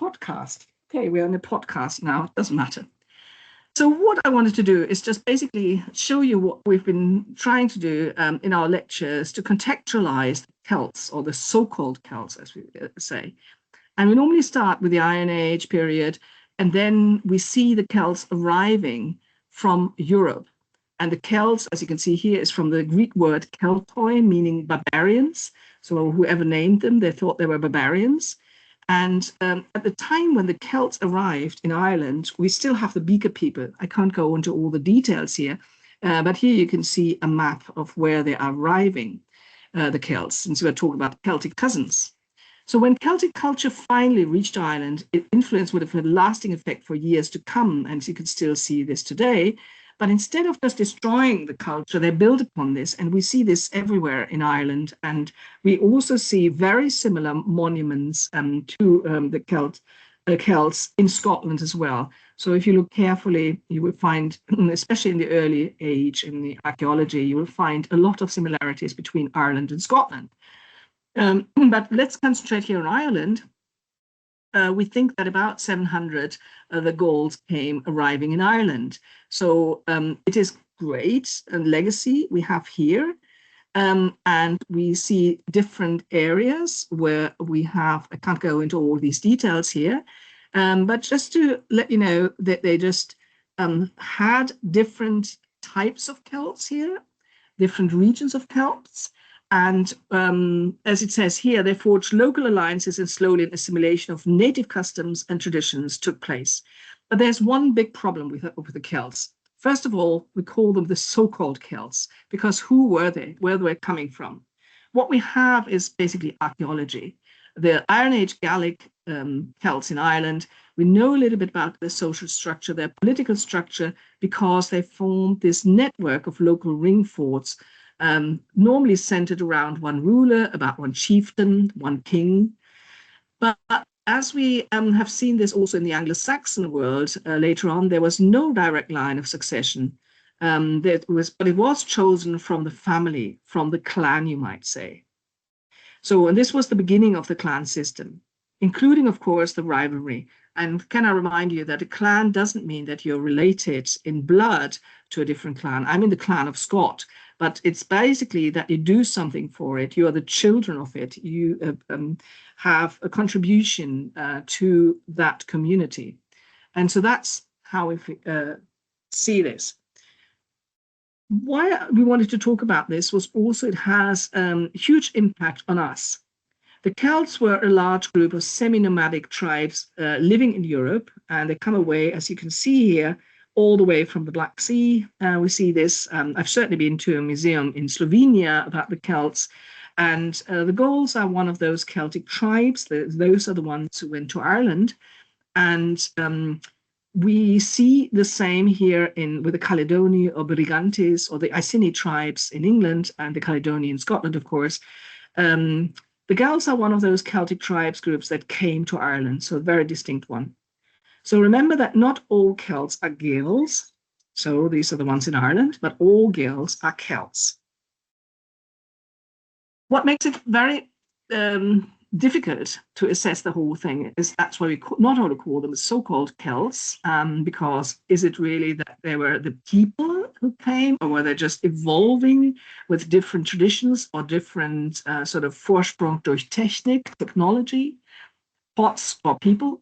podcast. Okay, we're on a podcast now. It doesn't matter. So what I wanted to do is just basically show you what we've been trying to do in our lectures to contextualize the Celts, or the so-called Celts, as we say. And we normally start with the Iron Age period, and then we see the Celts arriving from Europe. And the Celts, as you can see here, is from the Greek word Keltoi, meaning barbarians. So whoever named them, they thought they were barbarians. And at the time when the Celts arrived in Ireland, we still have the Beaker people. I can't go into all the details here, but here you can see a map of where they are arriving, the Celts, since we're talking about Celtic cousins. So when Celtic culture finally reached Ireland, its influence would have had a lasting effect for years to come, and you can still see this today. But instead of just destroying the culture, they build upon this, and we see this everywhere in Ireland. And we also see very similar monuments to the Celts in Scotland as well. So if you look carefully, you will find, especially in the early age in the archaeology, you will find a lot of similarities between Ireland and Scotland. But let's concentrate here on Ireland. We think that about 700 the Gauls came arriving in Ireland. So it is great a legacy we have here. And we see different areas where we have, I can't go into all these details here, but just to let you know that they just had different types of Celts here, different regions of Celts. And as it says here, they forged local alliances, and slowly an assimilation of native customs and traditions took place. But there's one big problem with the Celts. First of all, we call them the so-called Celts, because who were they? Where were they coming from? What we have is basically archaeology. The Iron Age Gaelic Celts in Ireland, we know a little bit about their social structure, their political structure, because they formed this network of local ring forts, normally centered around one ruler, about one chieftain, one king. But as we have seen this also in the Anglo-Saxon world later on, there was no direct line of succession. But it was chosen from the family, from the clan, you might say. So, and this was the beginning of the clan system, including, of course, the rivalry. And can I remind you that a clan doesn't mean that you're related in blood to a different clan. I'm in the clan of Scott, but it's basically that you do something for it. You are the children of it. You have a contribution to that community. And so that's how we see this. Why we wanted to talk about this was also it has huge impact on us. The Celts were a large group of semi-nomadic tribes living in Europe, and they come away, as you can see here, all the way from the Black Sea. We see this. I've certainly been to a museum in Slovenia about the Celts, and the Gauls are one of those Celtic tribes. Those are the ones who went to Ireland, and we see the same here with the Caledoni or Brigantes or the Iceni tribes in England and the Caledoni in Scotland, of course. The Gaels are one of those Celtic tribes groups that came to Ireland, so a very distinct one. So remember that not all Celts are Gaels, so these are the ones in Ireland, but all Gaels are Celts. What makes it very difficult to assess the whole thing is that's why we not only call them so-called Celts, because is it really that they were the people who came, or were they just evolving with different traditions or different sort of Vorsprung durch Technik, technology, pots or people?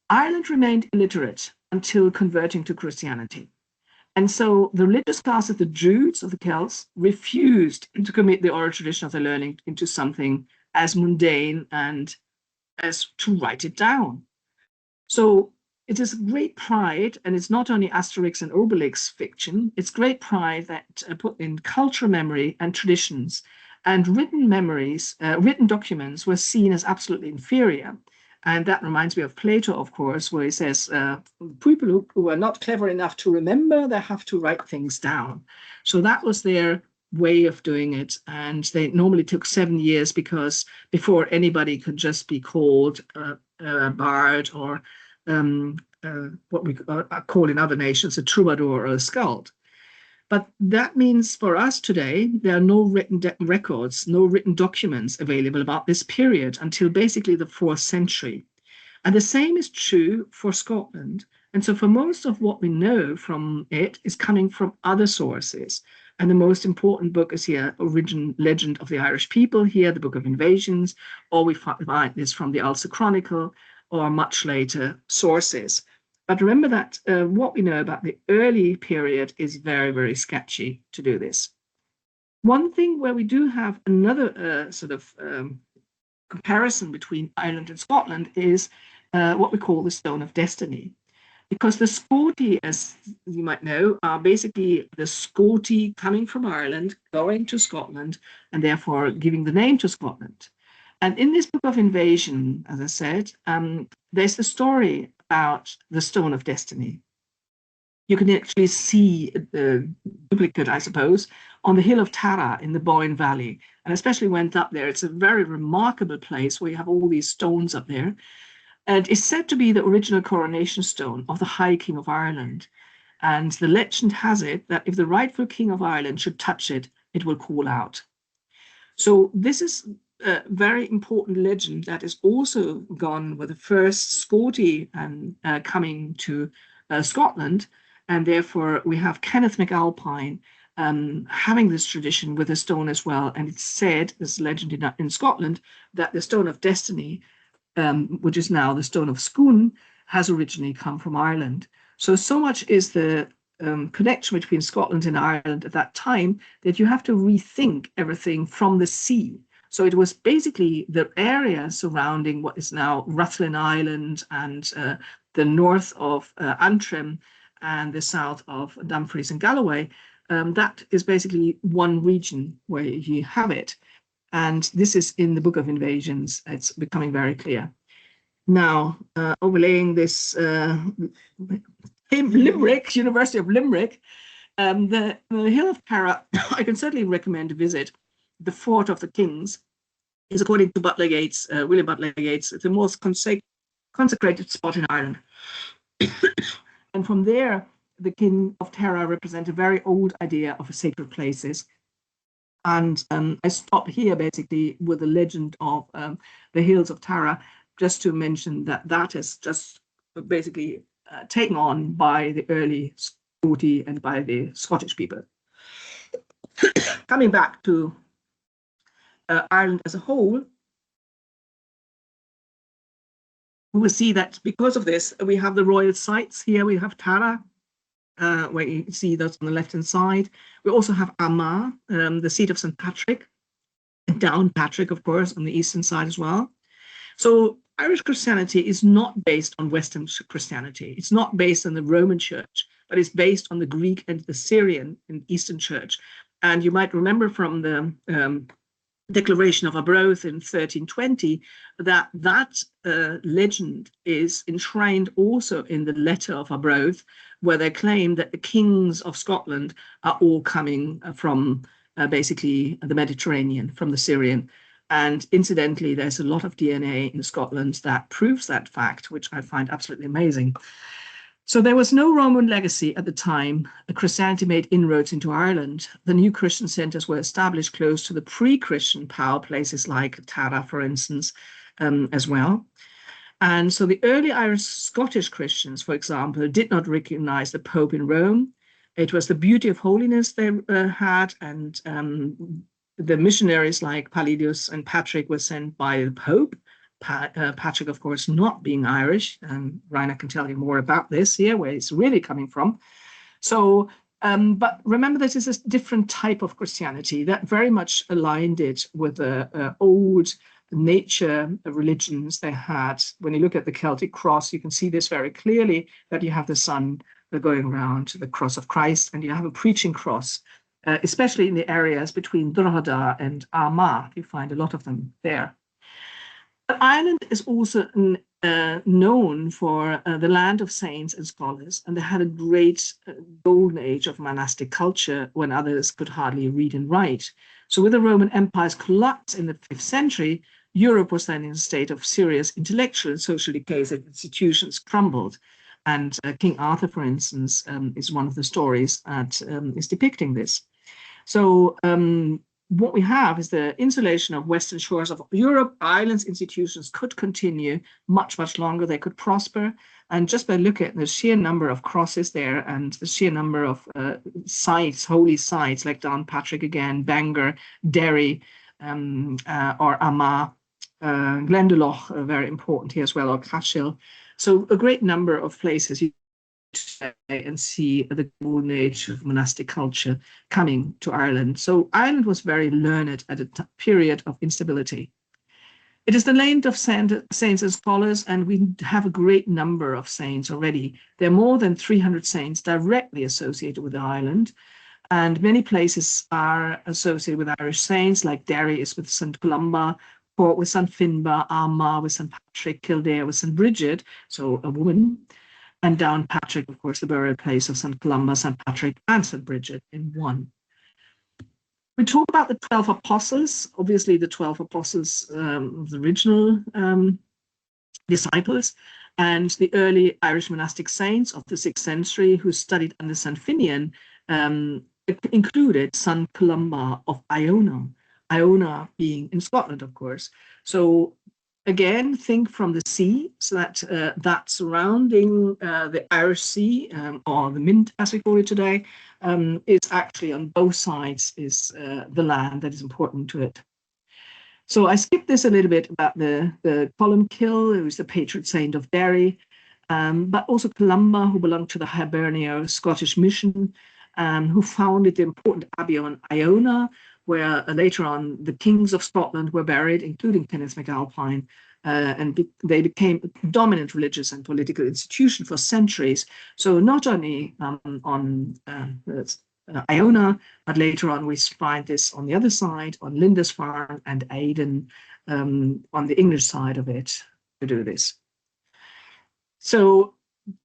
Ireland remained illiterate until converting to Christianity. And so the religious class of the Druids of the Celts refused to commit the oral tradition of their learning into something as mundane and as to write it down. So it is great pride, and it's not only Asterix and Obelix fiction, it's great pride that put in cultural memory and traditions, and written memories, written documents were seen as absolutely inferior. And that reminds me of Plato, of course, where he says, people who are not clever enough to remember, they have to write things down. So that was their way of doing it. And they normally took 7 years because before anybody could just be called a bard or what we call in other nations a troubadour or a skald. But that means for us today, there are no written records, no written documents available about this period until basically the 4th century. And the same is true for Scotland. And so for most of what we know from it is coming from other sources. And the most important book is here, Origin Legend of the Irish People, here, the Book of Invasions, or we find this from the Ulster Chronicle, or much later sources. But remember that what we know about the early period is very, very sketchy to do this. One thing where we do have another comparison between Ireland and Scotland is what we call the Stone of Destiny. Because the Scoti, as you might know, are basically the Scoti coming from Ireland, going to Scotland, and therefore giving the name to Scotland. And in this Book of Invasion, as I said, there's the story about the Stone of Destiny. You can actually see the duplicate, I suppose, on the hill of Tara in the Boyne Valley. And especially went up there. It's a very remarkable place where you have all these stones up there. And it's said to be the original coronation stone of the High King of Ireland. And the legend has it that if the rightful King of Ireland should touch it, it will call out. So this is a very important legend that is also gone with the first Scoti and coming to Scotland. And therefore, we have Kenneth MacAlpine having this tradition with a stone as well. And it's said, this legend in Scotland, that the Stone of Destiny, which is now the Stone of Scone, has originally come from Ireland. So much is the connection between Scotland and Ireland at that time that you have to rethink everything from the sea. So it was basically the area surrounding what is now Rathlin Island and the north of Antrim and the south of Dumfries and Galloway. That is basically one region where you have it. And this is in the Book of Invasions. It's becoming very clear. Now, overlaying this Limerick, University of Limerick, the Hill of Tara, I can certainly recommend a visit. The Fort of the Kings is, according to Butler Yeats, William Butler Yeats, the most consecrated spot in Ireland. And from there, the King of Tara represents a very old idea of sacred places. And I stop here basically with the legend of the Hills of Tara, just to mention that that is just basically taken on by the early Scoti and by the Scottish people. Coming back to Ireland as a whole, we will see that because of this, we have the royal sites here. We have Tara, where you see those on the left-hand side. We also have Armagh, the seat of St. Patrick, and Downpatrick, of course, on the eastern side as well. So Irish Christianity is not based on Western Christianity. It's not based on the Roman Church, but it's based on the Greek and the Syrian and Eastern Church. And you might remember from the Declaration of Arbroath in 1320 that legend is enshrined also in the letter of Arbroath, where they claim that the kings of Scotland are all coming from basically the Mediterranean, from the Syrian. And incidentally, there's a lot of DNA in Scotland that proves that fact, which I find absolutely amazing. So there was no Roman legacy at the time. Christianity made inroads into Ireland. The new Christian centers were established close to the pre-Christian power places like Tara, for instance, as well. And so the early Irish Scottish Christians, for example, did not recognize the Pope in Rome. It was the beauty of holiness they had, and the missionaries like Palladius and Patrick were sent by the Pope. Patrick, of course, not being Irish, and Rainer can tell you more about this here, where it's really coming from. So, but remember, this is a different type of Christianity that very much aligned it with the old nature religions they had. When you look at the Celtic cross, you can see this very clearly, that you have the sun going around the cross of Christ, and you have a preaching cross, especially in the areas between Drogheda and Armagh. You find a lot of them there. But Ireland is also known for the land of saints and scholars, and they had a great golden age of monastic culture when others could hardly read and write. So with the Roman Empire's collapse in the 5th century, Europe was then in a state of serious intellectual and social decay as institutions crumbled. And King Arthur, for instance, is one of the stories that is depicting this. So what we have is the insulation of western shores of Europe. Ireland's institutions could continue much, much longer. They could prosper. And just by looking at the sheer number of crosses there and the sheer number of sites, holy sites, like Downpatrick again, Bangor, Derry, or Armagh, Glendalough, very important here as well, or Cashel. So a great number of places you and see the golden age of monastic culture coming to Ireland. So Ireland was very learned at a period of instability. It is the land of saints and scholars, and we have a great number of saints already. There are more than 300 saints directly associated with Ireland, and many places are associated with Irish saints, like Derry is with St. Columba, Port with St. Finbar, Armagh with St. Patrick, Kildare with St. Bridget, so a woman, and Downpatrick, of course, the burial place of St. Columba, St. Patrick, and St. Bridget in one. We talk about the 12 apostles, obviously the 12 apostles of the original disciples, and the early Irish monastic saints of the 6th century who studied under St. Finian included St. Columba of Iona, Iona being in Scotland, of course. So again, think from the sea, so that that surrounding the Irish Sea, or the Mint, as we call it today, is actually on both sides is the land that is important to it. So I skipped this a little bit about the Columkill, who is the patron saint of Derry, but also Columba, who belonged to the Hiberno Scottish mission, who founded the important abbey on Iona, where later on the kings of Scotland were buried, including Kenneth MacAlpine, and they became a dominant religious and political institution for centuries. So not only on Iona, but later on we find this on the other side, on Lindisfarne and Aden, on the English side of it, to do this. So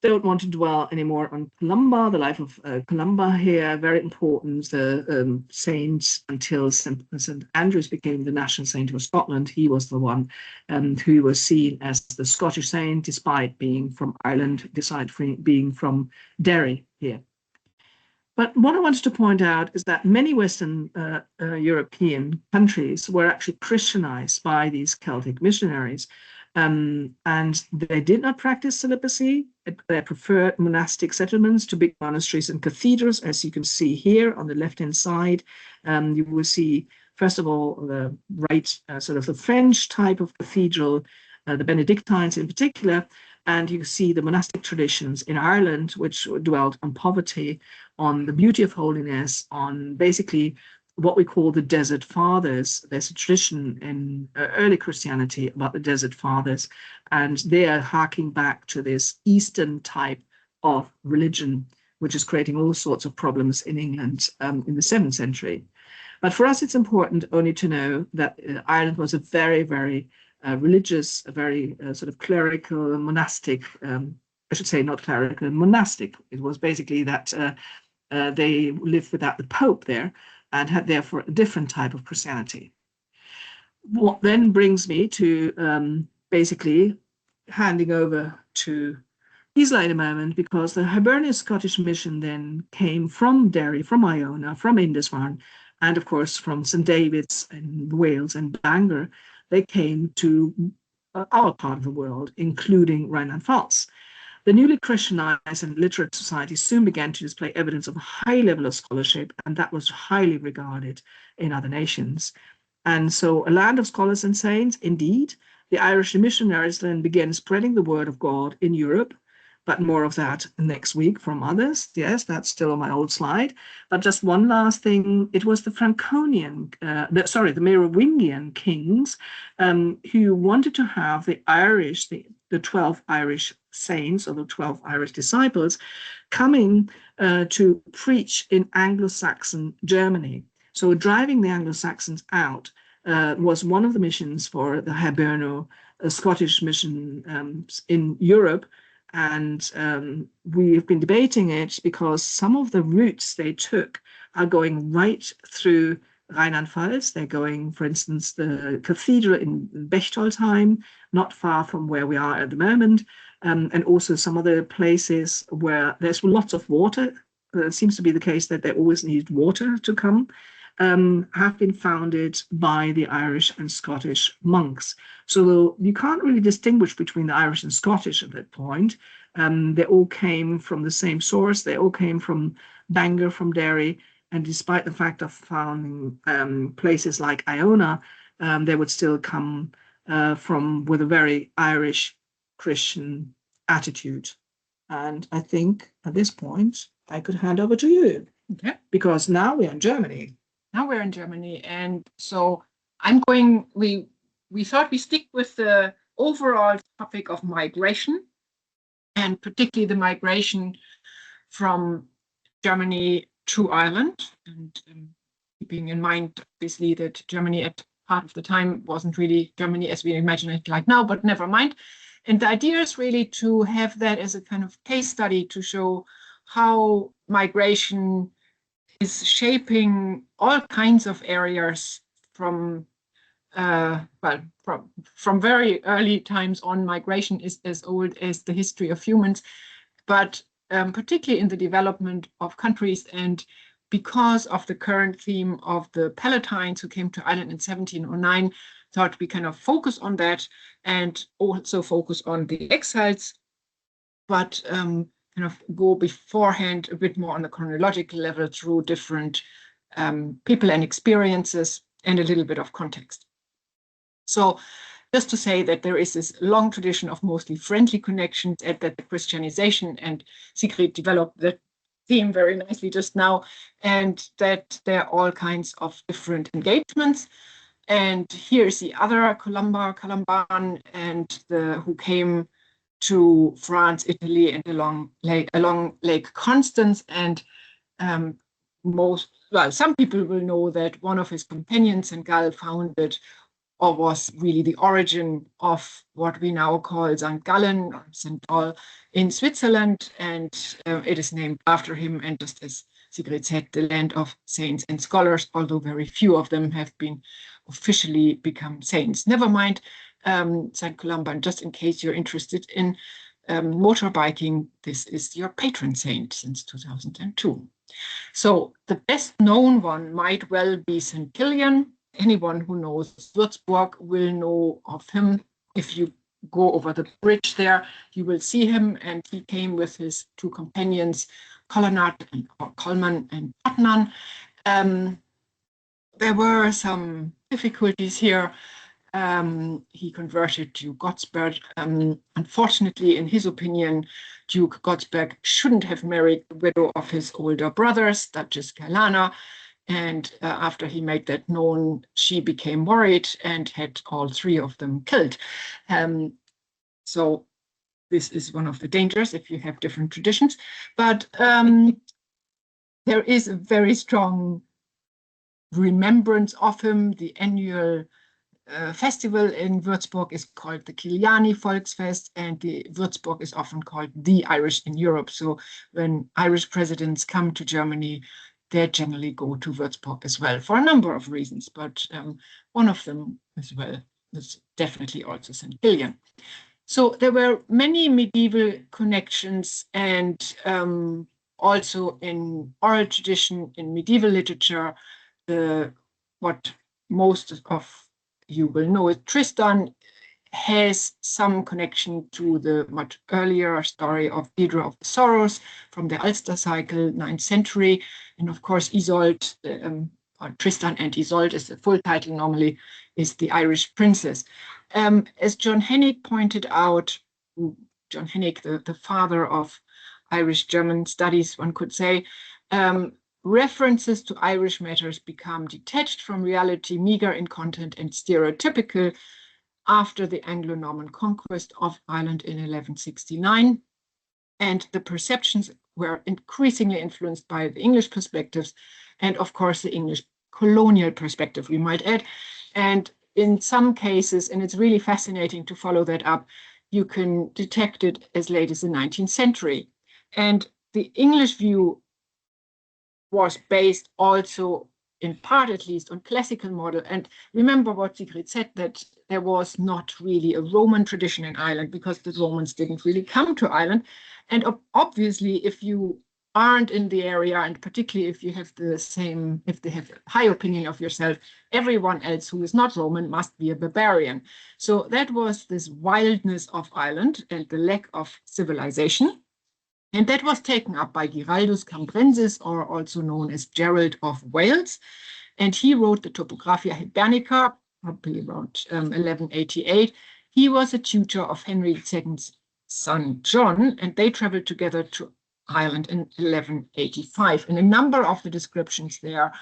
don't want to dwell anymore on Columba, the life of Columba here, very important. The saints until St. Andrews became the national saint of Scotland. He was the one who was seen as the Scottish saint, despite being from Ireland, despite being from Derry here. But what I wanted to point out is that many Western European countries were actually Christianized by these Celtic missionaries. And they did not practice celibacy. They preferred monastic settlements to big monasteries and cathedrals, as you can see here on the left-hand side. You will see, first of all, the sort of the French type of cathedral, the Benedictines in particular, and you see the monastic traditions in Ireland, which dwelt on poverty, on the beauty of holiness, on basically what we call the Desert Fathers. There's a tradition in early Christianity about the Desert Fathers, and they are harking back to this Eastern type of religion, which is creating all sorts of problems in England in the 7th century. But for us, it's important only to know that Ireland was a very, very religious, a very sort of clerical, monastic, I should say not clerical, monastic. It was basically that they lived without the Pope there, and had therefore a different type of Christianity. What then brings me to basically handing over to Gisela in a moment, because the Hiberno Scottish mission then came from Derry, from Iona, from Lindisfarne, and of course from St. David's in Wales and Bangor. They came to our part of the world, including Rhineland-Pfalz. The newly Christianized and literate society soon began to display evidence of a high level of scholarship, and that was highly regarded in other nations. And so a land of scholars and saints, indeed, the Irish missionaries then began spreading the word of God in Europe, but more of that next week from others. Yes, that's still on my old slide. But just one last thing, it was the Franconian, the Merovingian kings who wanted to have the Irish, the 12 Irish saints, or the 12 Irish disciples, coming to preach in Anglo-Saxon Germany. So driving the Anglo-Saxons out was one of the missions for the Hiberno Scottish mission in Europe. And we've been debating it because some of the routes they took are going right through Rheinland-Pfalz. They're going, for instance, the cathedral in Bechtolsheim, not far from where we are at the moment, and also some other places where there's lots of water. It seems to be the case that they always need water to come. have been founded by the Irish and Scottish monks. So you can't really distinguish between the Irish and Scottish at that point. They all came from the same source. They all came from Bangor, from Derry. And despite the fact of founding places like Iona, they would still come with a very Irish Christian attitude. And I think at this point, I could hand over to you. Okay. Because now we're in Germany. Now we're in Germany. And so we thought we stick with the overall topic of migration, and particularly the migration from Germany to Ireland, and keeping in mind, obviously, that Germany at part of the time wasn't really Germany as we imagine it like now, but never mind. And the idea is really to have that as a kind of case study to show how migration is shaping all kinds of areas from very early times on. Migration is as old as the history of humans, but particularly in the development of countries. And because of the current theme of the Palatines who came to Ireland in 1709, thought we kind of focus on that and also focus on the exiles, but kind of go beforehand a bit more on the chronological level through different people and experiences and a little bit of context. So just to say that there is this long tradition of mostly friendly connections, and that the Christianization, and Sigrid developed that theme very nicely just now, and that there are all kinds of different engagements. And here's the other Columban, and who came to France, Italy, and along Lake Constance. And some people will know that one of his companions, St. Gall, founded or was really the origin of what we now call St. Gallen or St. Gall in Switzerland, and it is named after him. And just as Sigrid said, the land of saints and scholars, although very few of them have been officially become saints. Never mind St. Columban, just in case you're interested in motorbiking, this is your patron saint since 2002. So the best known one might well be St. Kilian. Anyone who knows Würzburg will know of him. If you go over the bridge there, you will see him, and he came with his two companions, Colman and Patnan. There were some difficulties here. He converted to Gottsberg. Unfortunately, in his opinion, Duke Gottsberg shouldn't have married the widow of his older brothers, Duchess Kailana. And after he made that known, she became worried and had all three of them killed. So this is one of the dangers if you have different traditions. But there is a very strong remembrance of him. The annual festival in Würzburg is called the Kiliani Volksfest, and the Würzburg is often called the Irish in Europe. So when Irish presidents come to Germany, they generally go to Würzburg as well for a number of reasons, but one of them as well is definitely also St. Kilian. So there were many medieval connections, and also in oral tradition, in medieval literature, what most of you will know is Tristan has some connection to the much earlier story of Deirdre of the Sorrows from the Ulster cycle, 9th century. And of course, Isolde, or Tristan and Isolde is the full title normally, is the Irish princess. As John Hennig pointed out, John Hennig, the father of Irish-German studies, one could say, references to Irish matters become detached from reality, meager in content, and stereotypical after the Anglo-Norman conquest of Ireland in 1169. And the perceptions were increasingly influenced by the English perspectives, and of course the English colonial perspective, we might add. And in some cases, and it's really fascinating to follow that up, you can detect it as late as the 19th century. And the English view was based also, in part at least, on classical model. And remember what Sigrid said, that there was not really a Roman tradition in Ireland because the Romans didn't really come to Ireland. And obviously, if you aren't in the area, and particularly if you have if they have a high opinion of yourself, everyone else who is not Roman must be a barbarian. So that was this wildness of Ireland and the lack of civilization. And that was taken up by Giraldus Cambrensis, or also known as Gerald of Wales. And he wrote the Topographia Hibernica, probably around 1188. He was a tutor of Henry II's son, John, and they traveled together to Ireland in 1185. And a number of the descriptions there,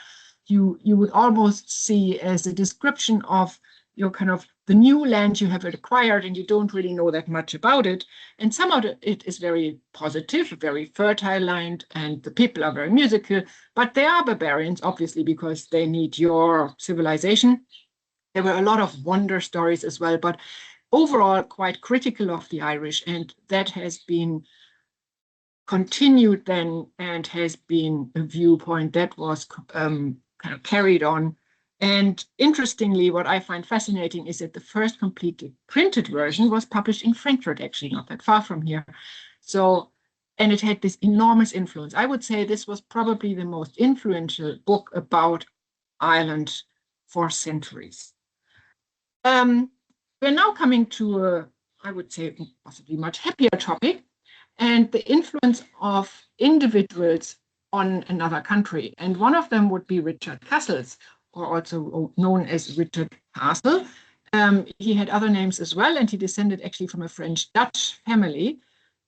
you would almost see as a description of your kind of the new land you have acquired and you don't really know that much about it. And some of it is very positive, very fertile land, and the people are very musical, but they are barbarians, obviously, because they need your civilization. There were a lot of wonder stories as well, but overall quite critical of the Irish, and that has been continued then and has been a viewpoint that was kind of carried on. And interestingly, what I find fascinating is that the first completely printed version was published in Frankfurt, actually, not that far from here. So, and it had this enormous influence. I would say this was probably the most influential book about Ireland for centuries. We're now coming to a, I would say, possibly much happier topic, and the influence of individuals on another country. And one of them would be Richard Castles, or also known as Richard Castle. He had other names as well, and he descended actually from a French-Dutch family,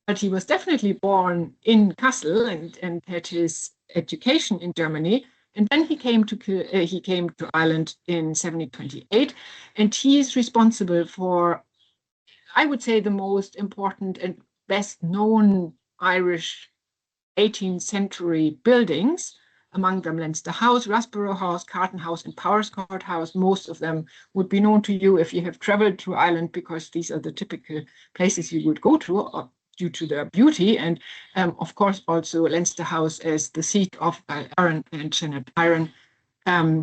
but he was definitely born in Kassel and had his education in Germany. And then he came to Ireland in 1728, and he is responsible for, I would say, the most important and best known Irish 18th century buildings, among them Leinster House, Rasborough House, Carton House, and Powerscourt House. Most of them would be known to you if you have traveled to Ireland, because these are the typical places you would go to due to their beauty. And of course, also Leinster House as the seat of Aaron and Janet Byron,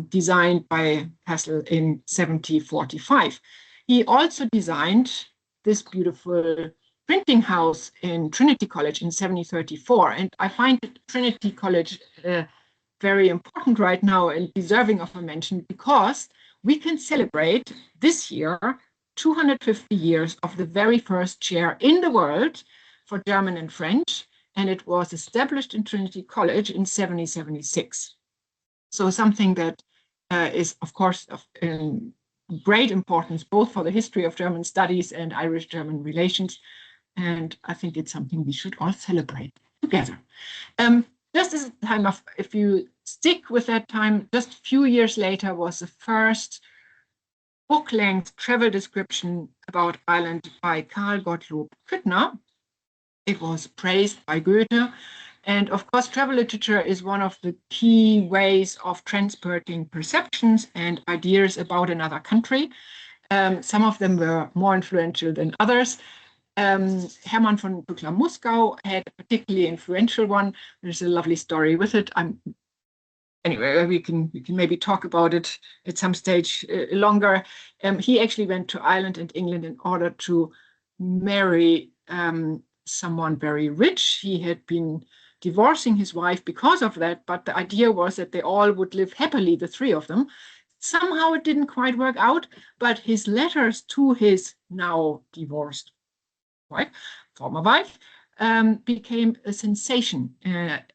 designed by Castle in 1745. He also designed this beautiful printing house in Trinity College in 1734. And I find Trinity College very important right now and deserving of a mention, because we can celebrate this year 250 years of the very first chair in the world for German and French, and it was established in Trinity College in 1776. So something that is, of course, of great importance, both for the history of German studies and Irish-German relations, and I think it's something we should all celebrate together. Just as a time of, if you stick with that time, just a few years later was the first book-length travel description about Ireland by Karl Gottlob Küttner. It was praised by Goethe. And of course, travel literature is one of the key ways of transporting perceptions and ideas about another country. Some of them were more influential than others. Hermann von Büchler-Muskau had a particularly influential one. There's a lovely story with it. Anyway, we can maybe talk about it at some stage longer. He actually went to Ireland and England in order to marry someone very rich. He had been divorcing his wife because of that, but the idea was that they all would live happily, the three of them. Somehow it didn't quite work out, but his letters to his now divorced wife, former wife, became a sensation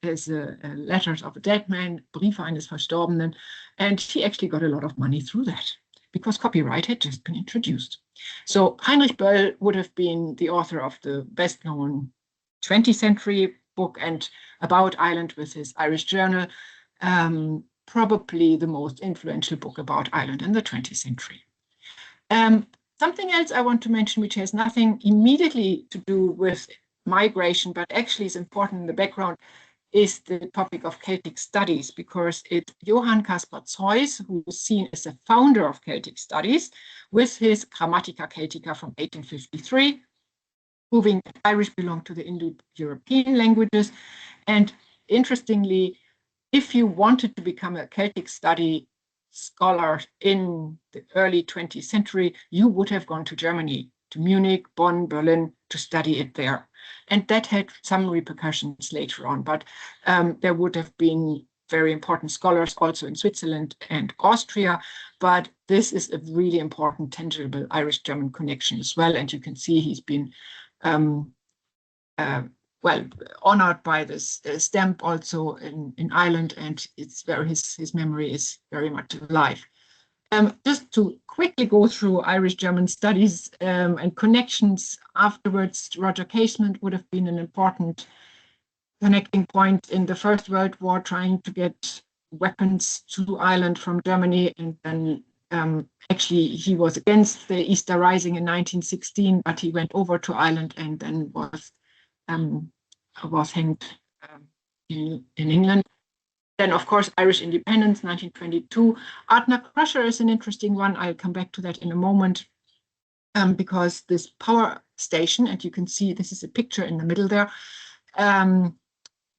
as letters of a dead man, Briefe eines Verstorbenen, and he actually got a lot of money through that because copyright had just been introduced. So Heinrich Böll would have been the author of the best-known 20th century book and about Ireland with his Irish Journal, probably the most influential book about Ireland in the 20th century. Something else I want to mention, which has nothing immediately to do with migration, but actually is important in the background, is the topic of Celtic studies, because it's Johann Caspar Zeus, who was seen as the founder of Celtic studies, with his Grammatica Celtica from 1853, proving that Irish belonged to the Indo-European languages. And interestingly, if you wanted to become a Celtic study scholar in the early 20th century, you would have gone to Germany, to Munich, Bonn, Berlin, to study it there. And that had some repercussions later on, but there would have been very important scholars also in Switzerland and Austria, but this is a really important, tangible Irish-German connection as well. And you can see he's been well honored by this stamp also in Ireland, and it's very his memory is very much alive. Just to quickly go through Irish-German studies and connections afterwards, Roger Casement would have been an important connecting point in the First World War, trying to get weapons to Ireland from Germany. And then actually he was against the Easter Rising in 1916, but he went over to Ireland and then was hanged in England. Then, of course, Irish independence, 1922. Ardnacrusher is an interesting one. I'll come back to that in a moment, because this power station, and you can see this is a picture in the middle there,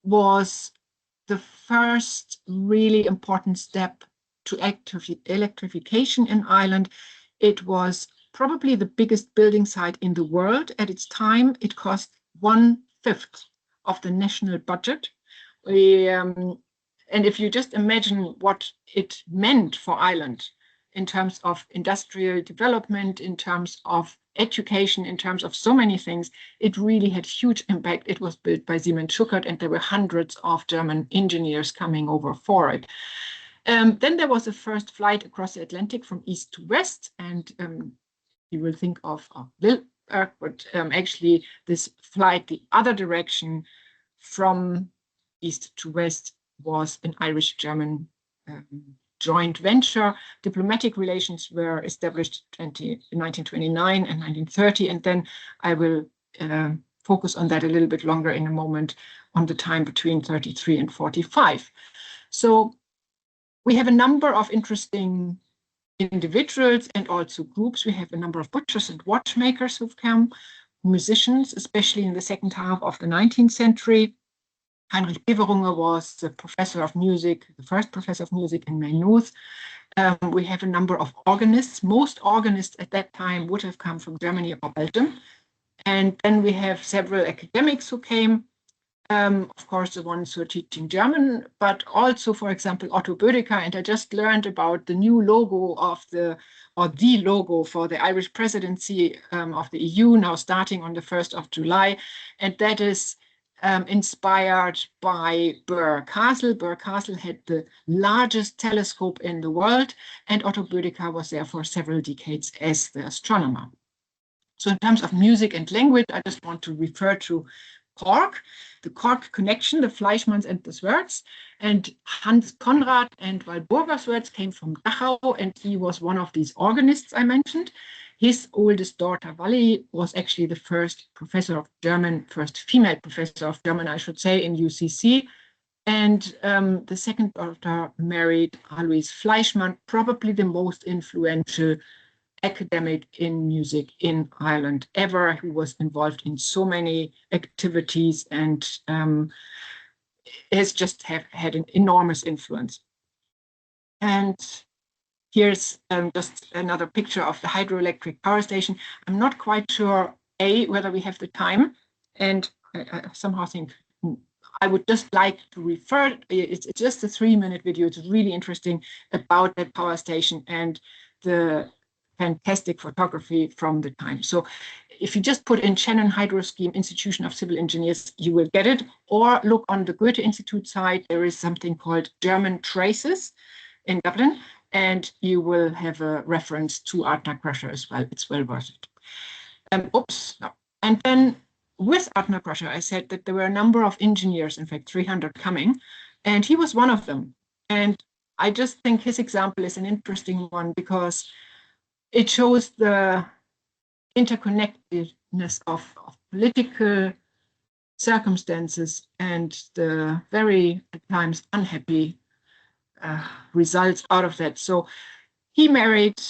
was the first really important step to electrification in Ireland. It was probably the biggest building site in the world at its time. It cost 1/5 of the national budget. And if you just imagine what it meant for Ireland in terms of industrial development, in terms of education, in terms of so many things, it really had huge impact. It was built by Siemens Schuckert, and there were hundreds of German engineers coming over for it. Then there was a first flight across the Atlantic from east to west, and you will think of Lilleberg, but actually this flight the other direction from east to west was an Irish-German joint venture. Diplomatic relations were established in 1929 and 1930, and then I will focus on that a little bit longer in a moment, on the time between 33 and 45. So we have a number of interesting individuals and also groups. We have a number of butchers and watchmakers who've come, musicians, especially in the second half of the 19th century. Heinrich Böll was the professor of music, the first professor of music in Maynooth. We have a number of organists. Most organists at that time would have come from Germany or Belgium. And then we have several academics who came, of course, the ones who are teaching German, but also, for example, Otto Bödecker. And I just learned about the new logo of the logo for the Irish presidency of the EU, now starting on the 1st of July. And that is inspired by Burr Castle. Burr Castle had the largest telescope in the world, and Otto Bödecker was there for several decades as the astronomer. So in terms of music and language, I just want to refer to Cork, the Cork connection, the Fleischmanns and the Swerts, and Hans Conrad and Walburga Swerts came from Dachau, and he was one of these organists I mentioned. His oldest daughter, Wally, was actually the first professor of German, first female professor of German, I should say, in UCC. And the second daughter married Alois Fleischmann, probably the most influential academic in music in Ireland ever, who was involved in so many activities and has just had an enormous influence. And here's just another picture of the hydroelectric power station. I'm not quite sure, whether we have the time, and I somehow think I would just like to refer, it's just a 3-minute video, it's really interesting about that power station and the fantastic photography from the time. So if you just put in Shannon Hydro Scheme Institution of Civil Engineers, you will get it, or look on the Goethe Institute site, there is something called German Traces in Dublin, and you will have a reference to Ardnacrusher as well. It's well worth it. And then with Ardnacrusher, I said that there were a number of engineers, in fact, 300 coming, and he was one of them. And I just think his example is an interesting one because it shows the interconnectedness of political circumstances and the very, at times, unhappy results out of that. So he married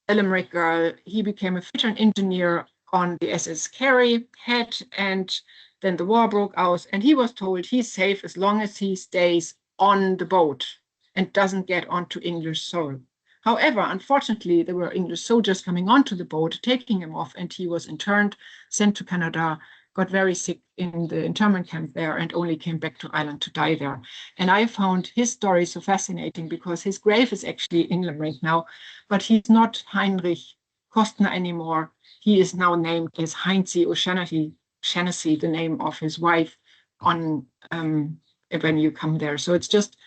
a Limerick girl. He became a fitter engineer on the SS Kerry Head, and then the war broke out, and he was told he's safe as long as he stays on the boat and doesn't get onto English soil. However, unfortunately, there were English soldiers coming onto the boat, taking him off, and he was interned, sent to Canada, got very sick in the internment camp there and only came back to Ireland to die there. And I found his story so fascinating because his grave is actually in Limerick now, but he's not Heinrich Kostner anymore. He is now named as Heinzie O'Shaughnessy, the name of his wife, on when you come there. So it's just,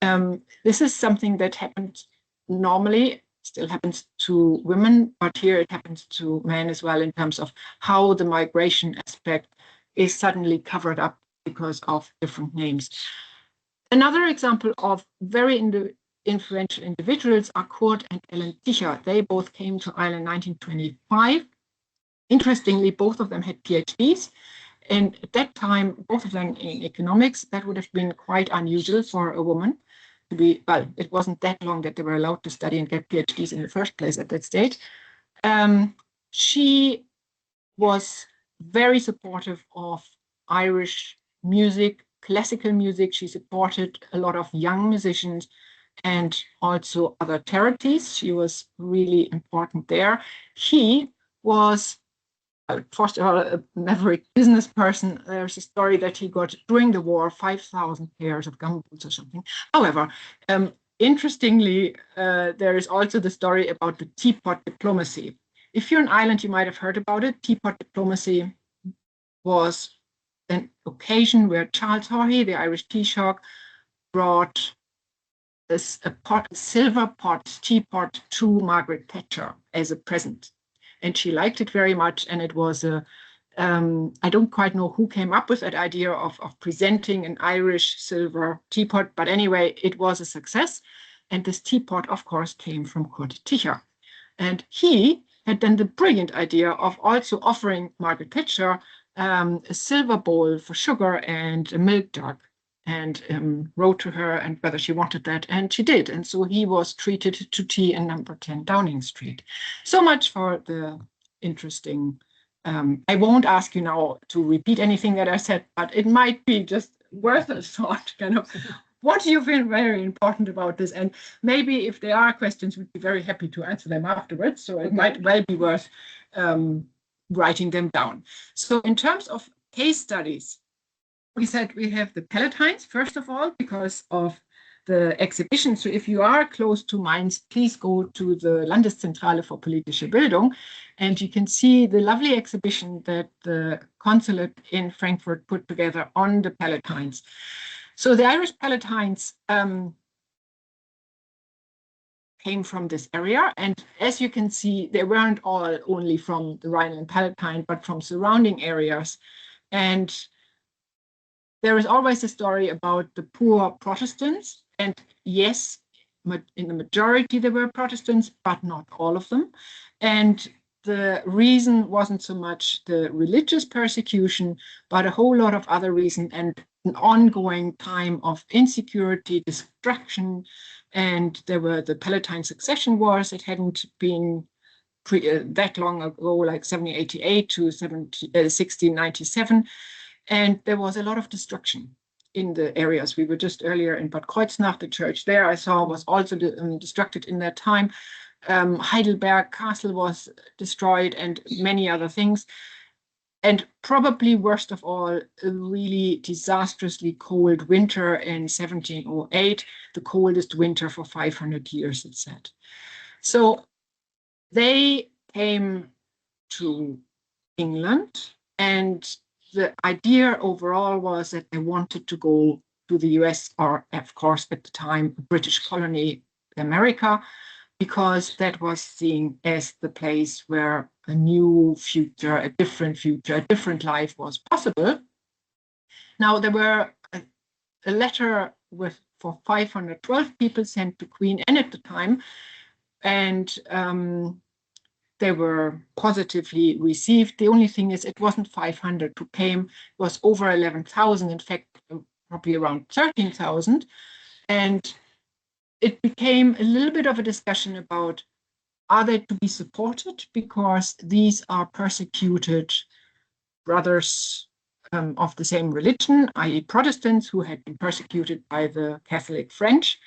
this is something that happened normally, still happens to women, but here it happens to men as well in terms of how the migration aspect is suddenly covered up because of different names. Another example of very influential individuals are Kurt and Ellen Ticher. They both came to Ireland in 1925. Interestingly, both of them had PhDs. And at that time, both of them in economics. That would have been quite unusual for a woman to be, well, it wasn't that long that they were allowed to study and get PhDs in the first place at that stage. She was very supportive of Irish music, classical music. She supported a lot of young musicians and also other charities. She was really important there. He was, first of all, a maverick business person. There's a story that he got during the war 5,000 pairs of gumboots or something. However, interestingly, there is also the story about the teapot diplomacy. If you're in Ireland, you might have heard about it. Teapot diplomacy was an occasion where Charles Haughey, the Irish Taoiseach, brought a silver teapot to Margaret Thatcher as a present. And she liked it very much. And it was I don't quite know who came up with that idea of presenting an Irish silver teapot, but anyway, it was a success. And this teapot, of course, came from Kurt Ticher. And he had then the brilliant idea of also offering Margaret Thatcher a silver bowl for sugar and a milk jug, and wrote to her and whether she wanted that, and she did. And so he was treated to tea in number 10 Downing Street. So much for the interesting. I won't ask you now to repeat anything that I said, but it might be just worth a thought, kind of. What do you feel very important about this? And maybe if there are questions, we'd be very happy to answer them afterwards. So it might well be worth writing them down. So in terms of case studies, we said we have the Palatines, first of all, because of the exhibition. So if you are close to Mainz, please go to the Landeszentrale für politische Bildung, and you can see the lovely exhibition that the consulate in Frankfurt put together on the Palatines. So the Irish Palatines came from this area, and as you can see, they weren't all only from the Rhineland-Palatine, but from surrounding areas. And there is always a story about the poor Protestants, and yes, in the majority there were Protestants, but not all of them. And the reason wasn't so much the religious persecution, but a whole lot of other reasons, and an ongoing time of insecurity, destruction. And there were the Palatine succession wars. It hadn't been that long ago, like 1788 to 1697. And there was a lot of destruction in the areas. We were just earlier in Bad Kreuznach, the church there I saw was also destructed in that time. Heidelberg Castle was destroyed and many other things. And probably worst of all, a really disastrously cold winter in 1708, the coldest winter for 500 years, it said. So they came to England, and the idea overall was that they wanted to go to the US, or of course at the time, a British colony, America, because that was seen as the place where a new future, a different life was possible. Now, there were a letter for 512 people sent to Queen Anne at the time, and they were positively received. The only thing is it wasn't 500 who came, it was over 11,000, in fact, probably around 13,000. And it became a little bit of a discussion about, are they to be supported because these are persecuted brothers of the same religion, i.e. Protestants who had been persecuted by the Catholic French.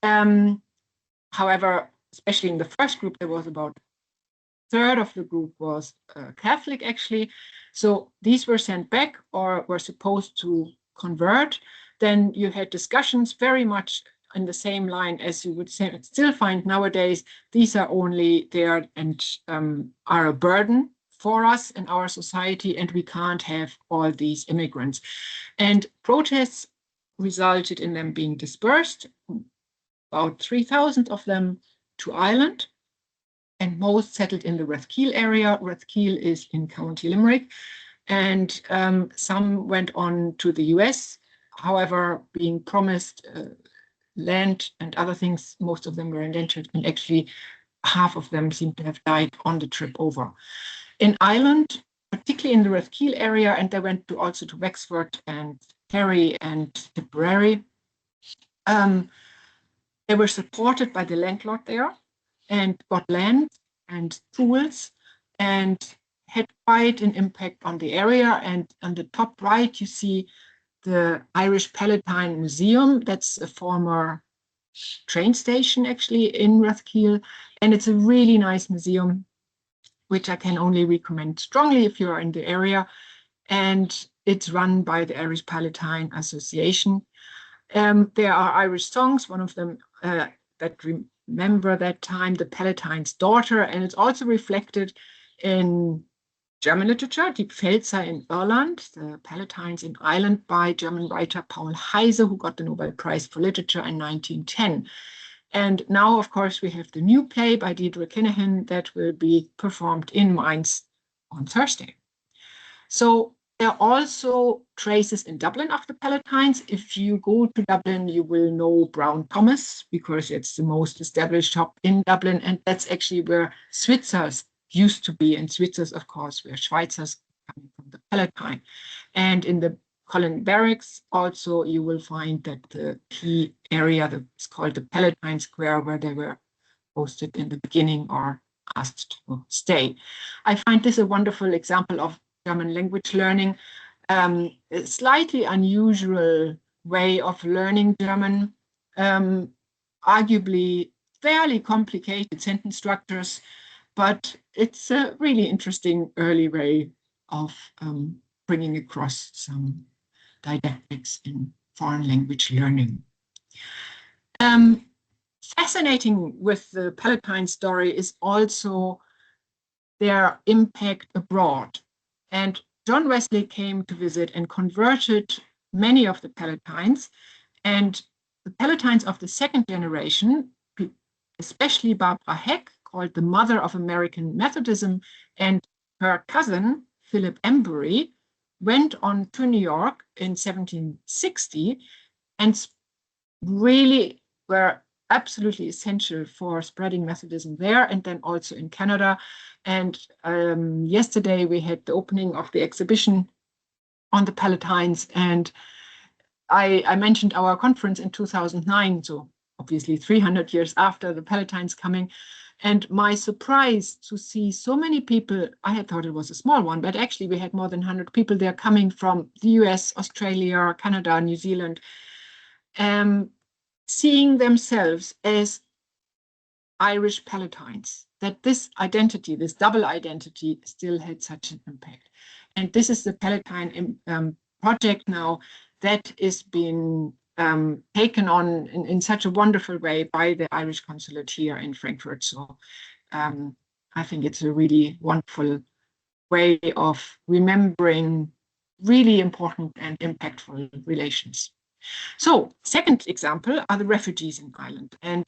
However, especially in the first group, there was about third of the group was Catholic, actually. So these were sent back or were supposed to convert. Then you had discussions very much in the same line as you would still find nowadays. These are only there and are a burden for us in our society, and we can't have all these immigrants. And protests resulted in them being dispersed, about 3,000 of them to Ireland, and most settled in the Rathkeil area. Rathkeil is in County Limerick, and some went on to the US. However, being promised land and other things, most of them were indentured, and actually half of them seem to have died on the trip over. In Ireland, particularly in the Rathkeil area, and they went also to Wexford and Kerry and Tipperary, they were supported by the landlord there and got land and tools and had quite an impact on the area. And on the top right, you see the Irish Palatine Museum. That's a former train station, actually, in Rathkeil. And it's a really nice museum, which I can only recommend strongly if you are in the area. And it's run by the Irish Palatine Association. There are Irish songs, one of them that remember that time, the Palatine's Daughter, and it's also reflected in German literature, Die Pfälzer in Irland, the Palatines in Ireland, by German writer Paul Heise, who got the Nobel Prize for Literature in 1910. And now, of course, we have the new play by Deirdre Kinahan that will be performed in Mainz on Thursday. So there are also traces in Dublin of the Palatines. If you go to Dublin, you will know Brown Thomas, because it's the most established shop in Dublin, and that's actually where Switzers used to be. And Switzers, of course, were Schweizers coming from the Palatine. And in the Cologne barracks, also, you will find that the key area that is called the Palatine Square, where they were posted in the beginning or asked to stay. I find this a wonderful example of German language learning, a slightly unusual way of learning German, arguably fairly complicated sentence structures, but it's a really interesting early way of bringing across some didactics in foreign language learning. Fascinating with the Palatine story is also their impact abroad. And John Wesley came to visit and converted many of the Palatines. And the Palatines of the second generation, especially Barbara Heck, called the mother of American Methodism, and her cousin, Philip Embury, went on to New York in 1760 and really were absolutely essential for spreading Methodism there, and then also in Canada. And yesterday we had the opening of the exhibition on the Palatines, and I mentioned our conference in 2009, so obviously 300 years after the Palatines coming. And my surprise to see so many people, I had thought it was a small one, but actually we had more than 100 people there coming from the US, Australia, Canada, New Zealand, seeing themselves as Irish Palatines, that this identity, this double identity, still had such an impact. And this is the Palatine project now that is being taken on in such a wonderful way by the Irish consulate here in Frankfurt. So I think it's a really wonderful way of remembering really important and impactful relations. So second example are the refugees in Ireland. And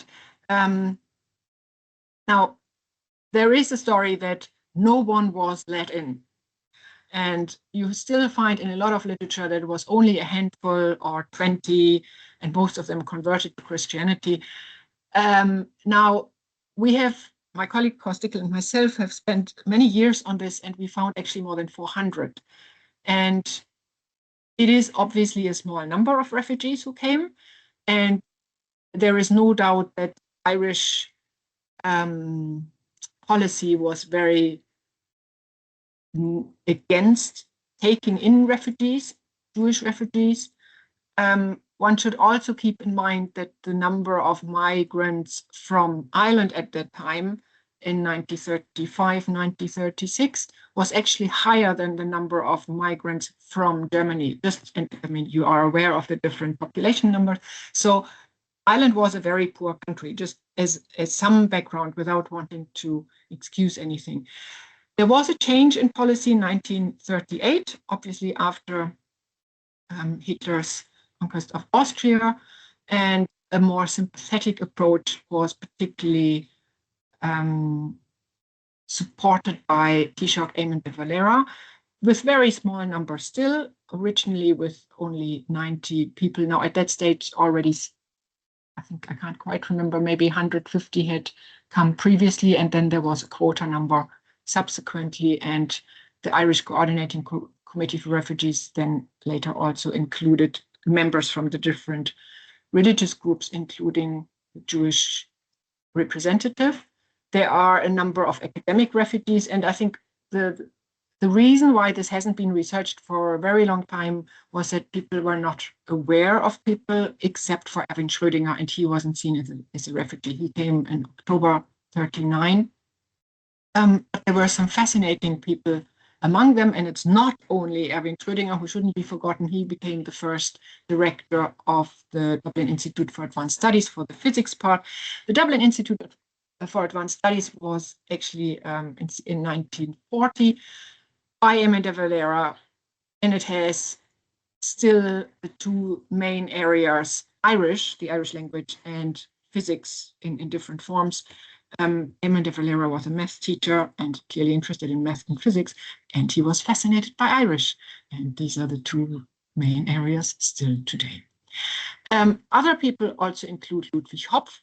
now there is a story that no one was let in. And you still find in a lot of literature that it was only a handful or 20, and most of them converted to Christianity. Now, we have, my colleague Horst Dickel and myself have spent many years on this, and we found actually more than 400. And it is obviously a small number of refugees who came, and there is no doubt that Irish policy was very against taking in refugees, Jewish refugees. One should also keep in mind that the number of migrants from Ireland at that time in 1935, 1936 was actually higher than the number of migrants from Germany. And I mean, you are aware of the different population numbers. So Ireland was a very poor country, just as some background without wanting to excuse anything. There was a change in policy in 1938, obviously after Hitler's conquest of Austria, and a more sympathetic approach was particularly supported by Taoiseach Eamon de Valera, with very small numbers still, originally with only 90 people. Now at that stage already, I think, I can't quite remember, maybe 150 had come previously, and then there was a quota number subsequently, and the Irish Coordinating Committee for Refugees then later also included members from the different religious groups, including the Jewish representative. There are a number of academic refugees, and I think the reason why this hasn't been researched for a very long time was that people were not aware of people except for Erwin Schrödinger, and he wasn't seen as a refugee. He came in October 1939. But there were some fascinating people among them, and it's not only Erwin Schrödinger, who shouldn't be forgotten. He became the first director of the Dublin Institute for Advanced Studies for the physics part. The Dublin Institute for Advanced Studies was actually in 1940 by Eamon de Valera, and it has still the two main areas, Irish, the Irish language, and physics in different forms. Eamon de Valera was a math teacher and clearly interested in math and physics, and he was fascinated by Irish. And these are the two main areas still today. Other people also include Ludwig Hopf,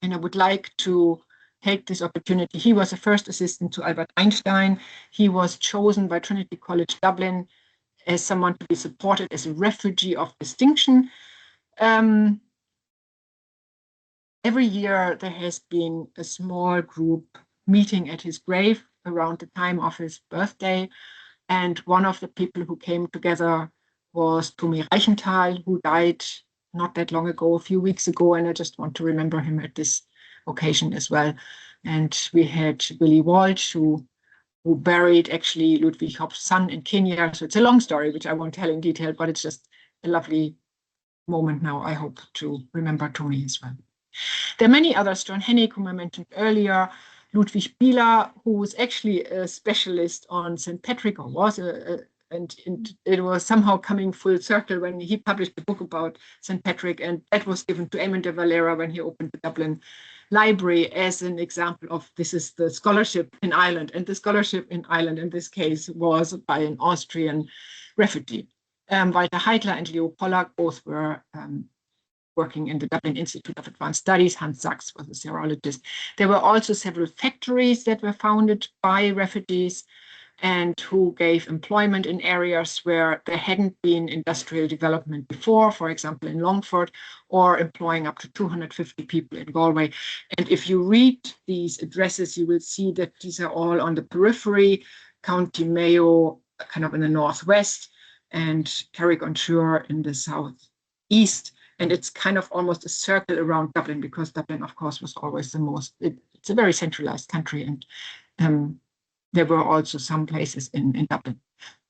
and I would like to take this opportunity. He was a first assistant to Albert Einstein. He was chosen by Trinity College Dublin as someone to be supported as a refugee of distinction. Every year there has been a small group meeting at his grave around the time of his birthday. And one of the people who came together was Tommy Reichenthal, who died not that long ago, a few weeks ago. And I just want to remember him at this occasion as well. And we had Willie Walsh, who buried actually Ludwig Hopf's son in Kenya. So it's a long story, which I won't tell in detail, but it's just a lovely moment now, I hope, to remember Tommy as well. There are many others, John Hennig, whom I mentioned earlier, Ludwig Bieler, who was actually a specialist on St. Patrick, or was, and it was somehow coming full circle when he published a book about St. Patrick, and that was given to Eamon de Valera when he opened the Dublin Library as an example of this is the scholarship in Ireland, and the scholarship in Ireland in this case was by an Austrian refugee. Walter Heitler and Leo Pollack both were working in the Dublin Institute of Advanced Studies. Hans Sachs was a serologist. There were also several factories that were founded by refugees and who gave employment in areas where there hadn't been industrial development before, for example, in Longford, or employing up to 250 people in Galway. And if you read these addresses, you will see that these are all on the periphery, County Mayo, kind of in the northwest, and Carrick-on-Suir in the southeast. And it's kind of almost a circle around Dublin, because Dublin, of course, was always the most, it's a very centralized country. And there were also some places in Dublin.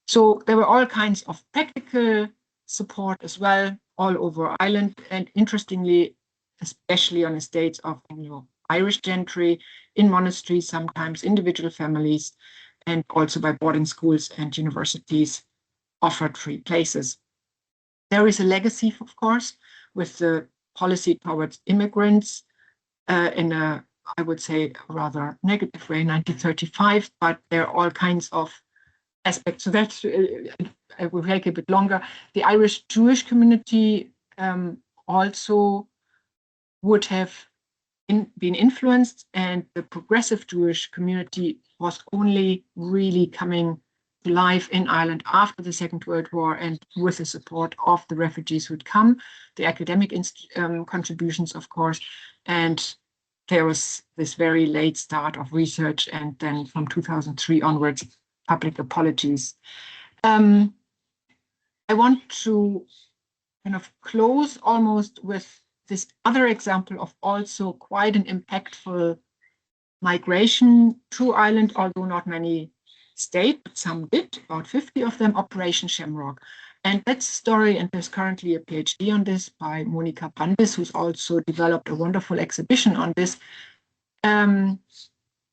So there were all kinds of practical support as well, all over Ireland. And interestingly, especially on estates of Anglo-Irish gentry, in monasteries, sometimes individual families, and also by boarding schools and universities offered free places. There is a legacy, of course, with the policy towards immigrants in a, I would say, rather negative way, 1935, but there are all kinds of aspects. So that will take a bit longer. The Irish Jewish community also would have been influenced, and the progressive Jewish community was only really coming to life in Ireland after the Second World War, and with the support of the refugees who'd come, the academic contributions, of course, and there was this very late start of research, and then from 2003 onwards, public apologies. I want to kind of close almost with this other example of also quite an impactful migration to Ireland, although not many stayed, but some did, about 50 of them, Operation Shamrock. And that's a story, and there's currently a PhD on this by Monika Pandis, who's also developed a wonderful exhibition on this.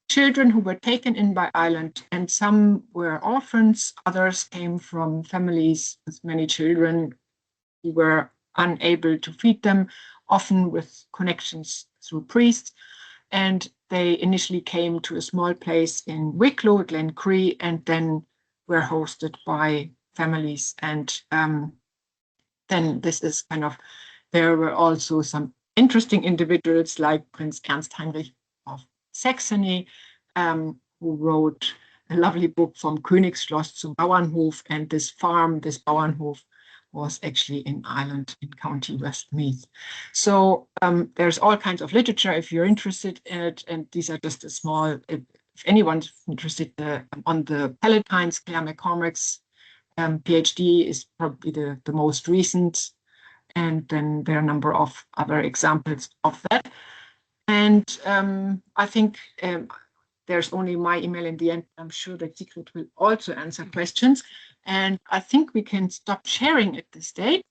Children who were taken in by Ireland, and some were orphans, others came from families with many children who were unable to feed them, often with connections through priests. And they initially came to a small place in Wicklow, Glencree, and then were hosted by families. And then this is kind of, there were also some interesting individuals like Prince Ernst Heinrich of Saxony, who wrote a lovely book Vom Königsschloss zum Bauernhof, and this farm, this Bauernhof, was actually in Ireland in County Westmeath. So there's all kinds of literature if you're interested in it, and these are just a small, if anyone's interested on the Palatines, Claire McCormack's PhD is probably the most recent, and then there are a number of other examples of that. And I think there's only my email in the end. I'm sure that Sigrid will also answer questions. And I think we can stop sharing at this stage.